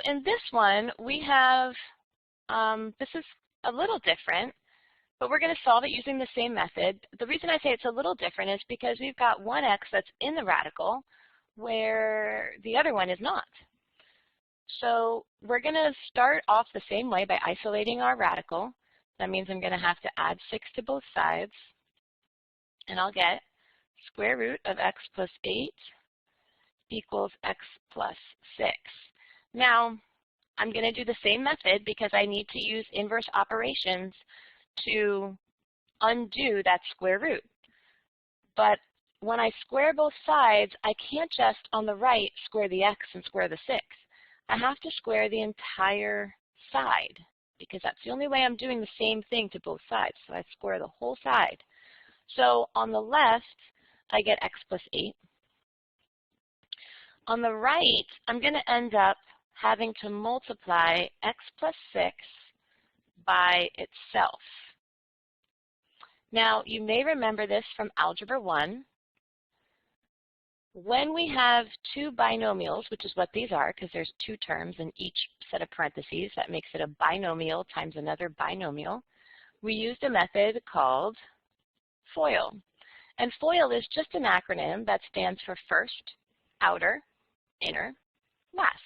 In this one, we have, this is a little different, but we're going to solve it using the same method. The reason I say it's a little different is because we've got one x that's in the radical where the other one is not. So we're going to start off the same way by isolating our radical. That means I'm going to have to add 6 to both sides, and I'll get square root of x plus 8 equals x plus 6. Now, I'm going to do the same method because I need to use inverse operations to undo that square root. But when I square both sides, I can't just, on the right, square the x and square the 6. I have to square the entire side because that's the only way I'm doing the same thing to both sides. So I square the whole side. So on the left, I get x plus 8. On the right, I'm going to end up having to multiply x plus 6 by itself. Now, you may remember this from Algebra 1. When we have two binomials, which is what these are because there's two terms in each set of parentheses, that makes it a binomial times another binomial, we used a method called FOIL. And FOIL is just an acronym that stands for first, outer, inner, last.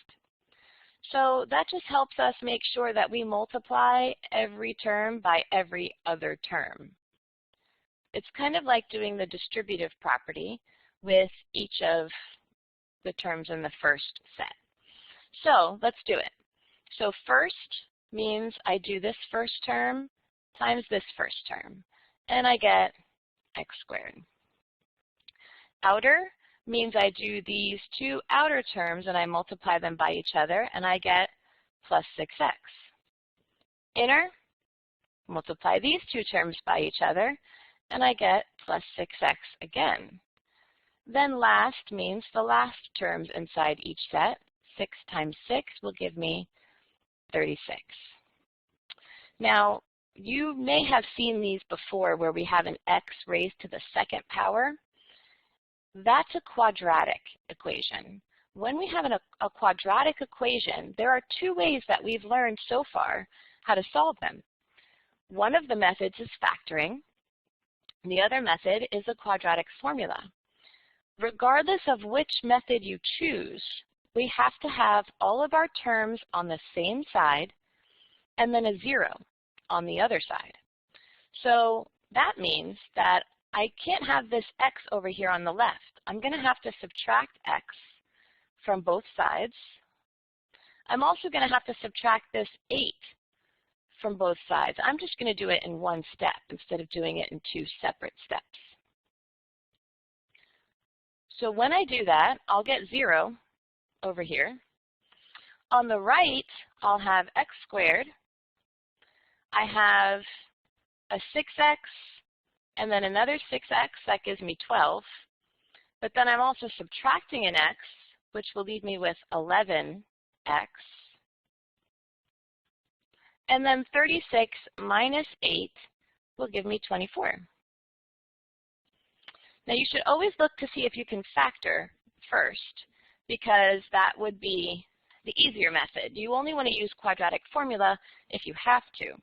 So that just helps us make sure that we multiply every term by every other term. It's kind of like doing the distributive property with each of the terms in the first set. So let's do it. So first means I do this first term times this first term, and I get x squared. Outer means I do these two outer terms and I multiply them by each other, and I get plus 6x. Inner, multiply these two terms by each other, and I get plus 6x again. Then last means the last terms inside each set. 6 times 6 will give me 36. Now, you may have seen these before where we have an x raised to the second power. That's a quadratic equation. When we have a quadratic equation, there are two ways that we've learned so far how to solve them. One of the methods is factoring. The other method is a quadratic formula. Regardless of which method you choose, we have to have all of our terms on the same side and then a 0 on the other side. So that means that I can't have this x over here on the left. I'm going to have to subtract x from both sides. I'm also going to have to subtract this 8 from both sides. I'm just going to do it in one step instead of doing it in two separate steps. So when I do that, I'll get 0 over here. On the right, I'll have x squared. I have a 6x and then another 6x. That gives me 12. But then I'm also subtracting an x, which will leave me with 11x. And then 36 minus 8 will give me 24. Now, you should always look to see if you can factor first, because that would be the easier method. You only want to use quadratic formula if you have to.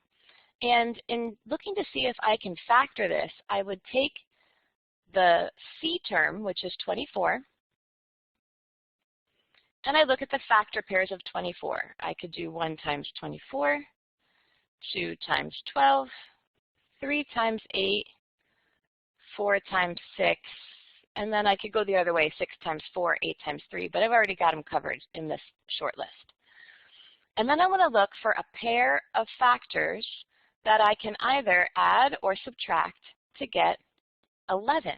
And in looking to see if I can factor this, I would take the c term, which is 24, and I look at the factor pairs of 24. I could do 1 times 24, 2 times 12, 3 times 8, 4 times 6, and then I could go the other way, 6 times 4, 8 times 3, but I've already got them covered in this short list. And then I want to look for a pair of factors that I can either add or subtract to get 11.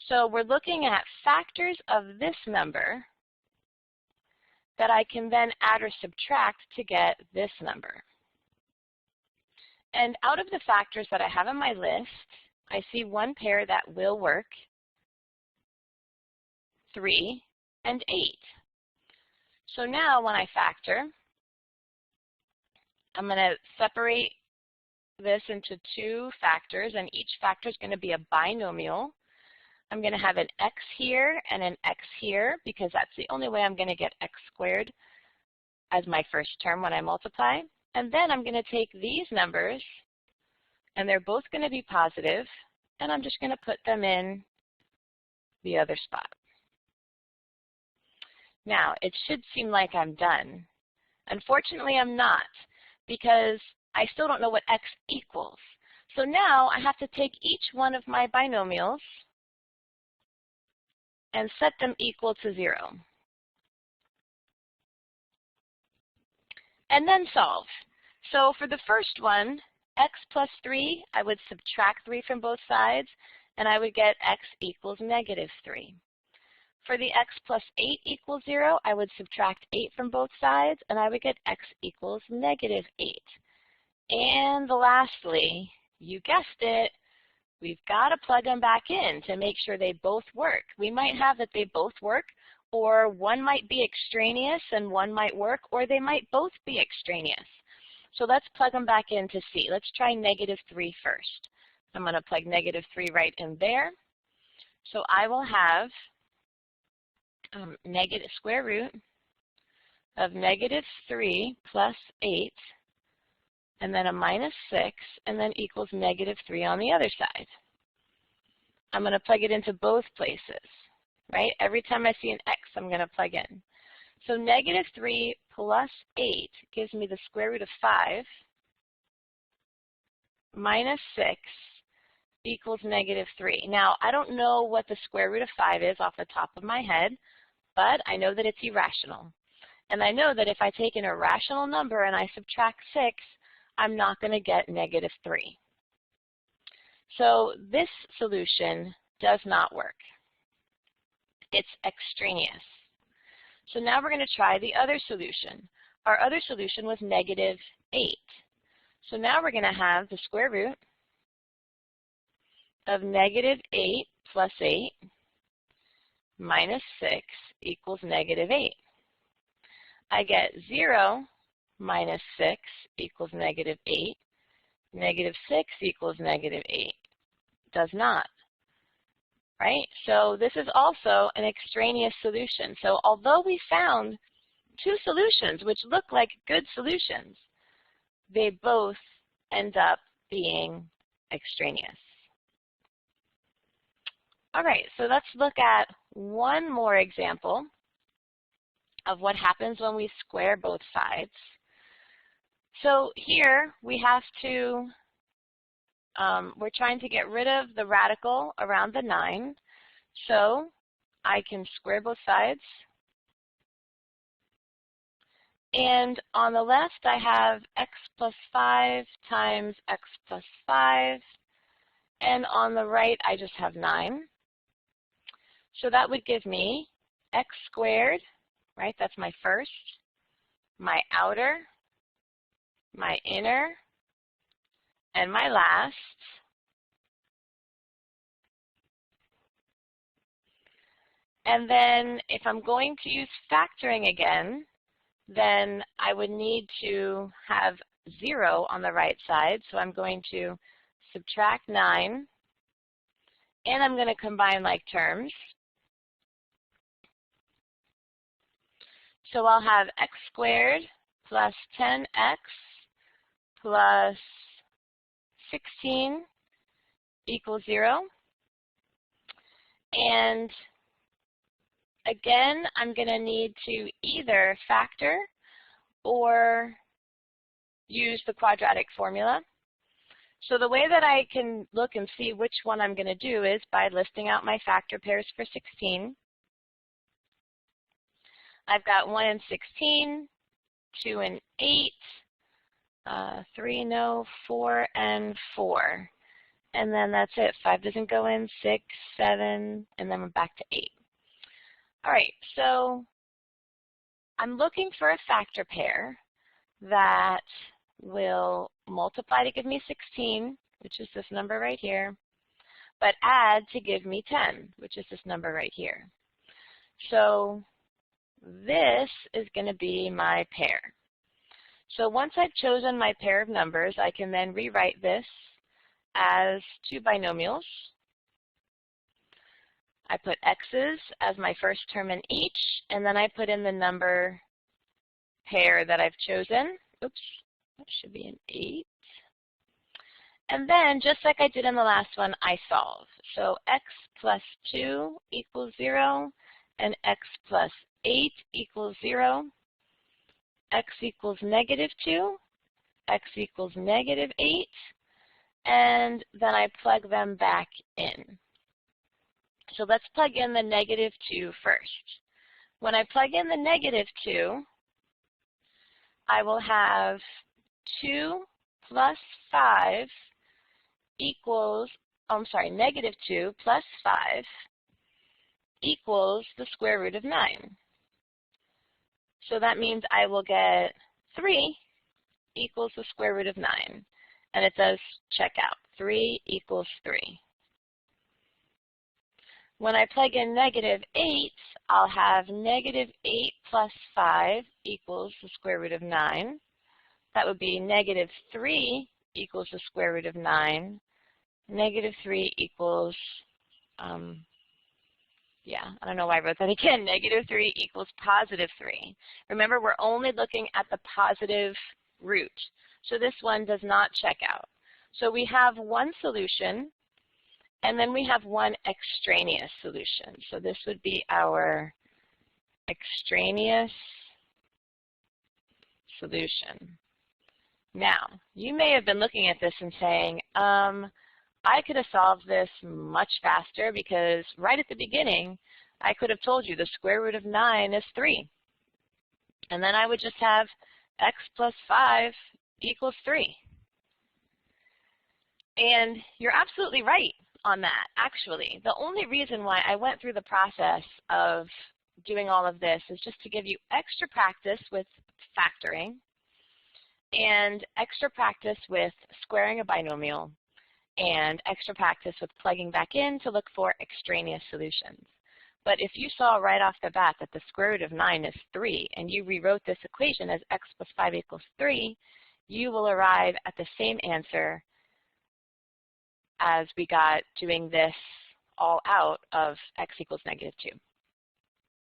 So we're looking at factors of this number that I can then add or subtract to get this number. And out of the factors that I have on my list, I see one pair that will work, 3 and 8. So now when I factor, I'm going to separate this into two factors, and each factor is going to be a binomial. I'm going to have an x here and an x here because that's the only way I'm going to get x squared as my first term when I multiply. And then I'm going to take these numbers, and they're both going to be positive, and I'm just going to put them in the other spot. Now, it should seem like I'm done. Unfortunately, I'm not, because I still don't know what x equals. So now I have to take each one of my binomials and set them equal to 0. And then solve. So for the first one, x plus 3, I would subtract 3 from both sides, and I would get x equals negative 3. For the x plus 8 equals 0, I would subtract 8 from both sides, and I would get x equals negative 8. And lastly, you guessed it, we've got to plug them back in to make sure they both work. We might have that they both work, or one might be extraneous and one might work, or they might both be extraneous. So let's plug them back in to see. Let's try negative 3 first. I'm going to plug negative 3 right in there. So I will have negative square root of negative 3 plus 8, and then a minus 6, and then equals negative 3 on the other side. I'm going to plug it into both places, right? Every time I see an x, I'm going to plug in. So negative 3 plus 8 gives me the square root of 5 minus 6 equals negative 3. Now, I don't know what the square root of 5 is off the top of my head, but I know that it's irrational. And I know that if I take an irrational number and I subtract 6, I'm not going to get negative 3. So this solution does not work. It's extraneous. So now we're going to try the other solution. Our other solution was negative 8. So now we're going to have the square root of negative 8 plus 8 minus 6 equals negative 8. I get 0 minus 6 equals negative 8. Negative 6 equals negative 8. Does not, right? So this is also an extraneous solution. So although we found two solutions which look like good solutions, they both end up being extraneous. All right, so let's look at one more example of what happens when we square both sides. So here we have to, we're trying to get rid of the radical around the 9. So I can square both sides. And on the left, I have x plus 5 times x plus 5. And on the right, I just have 9. So that would give me x squared, right? That's my first, my outer, my inner, and my last. And then if I'm going to use factoring again, then I would need to have 0 on the right side. So I'm going to subtract 9, and I'm going to combine like terms. So I'll have x squared plus 10x plus 16 equals 0. And again, I'm going to need to either factor or use the quadratic formula. So the way that I can look and see which one I'm going to do is by listing out my factor pairs for 16. I've got 1 and 16, 2 and 8, 3, no, 4 and 4. And then that's it. 5 doesn't go in, 6, 7, and then we're back to 8. All right, so I'm looking for a factor pair that will multiply to give me 16, which is this number right here, but add to give me 10, which is this number right here. So this is going to be my pair. So once I've chosen my pair of numbers, I can then rewrite this as two binomials. I put x's as my first term in each, and then I put in the number pair that I've chosen. Oops, that should be an 8. And then, just like I did in the last one, I solve. So x plus 2 equals 0, and x plus 8 equals 0. X equals negative 2, x equals negative 8, and then I plug them back in. So let's plug in the negative 2 first. When I plug in the negative 2, I will have 2 plus 5 equals, negative 2 plus 5 equals the square root of 9. So that means I will get 3 equals the square root of 9. And it does check out. 3 equals 3. When I plug in negative 8, I'll have negative 8 plus 5 equals the square root of 9. That would be negative 3 equals the square root of 9. Negative 3 equals, I don't know why I wrote that again. Negative 3 equals positive 3. Remember, we're only looking at the positive root. So this one does not check out. So we have one solution, and then we have one extraneous solution. So this would be our extraneous solution. Now, you may have been looking at this and saying, I could have solved this much faster because right at the beginning, I could have told you the square root of 9 is 3. And then I would just have x plus 5 equals 3. And you're absolutely right on that, actually. The only reason why I went through the process of doing all of this is just to give you extra practice with factoring and extra practice with squaring a binomial and extra practice with plugging back in to look for extraneous solutions. But if you saw right off the bat that the square root of 9 is 3 and you rewrote this equation as x plus 5 equals 3, you will arrive at the same answer as we got doing this all out of x equals negative 2.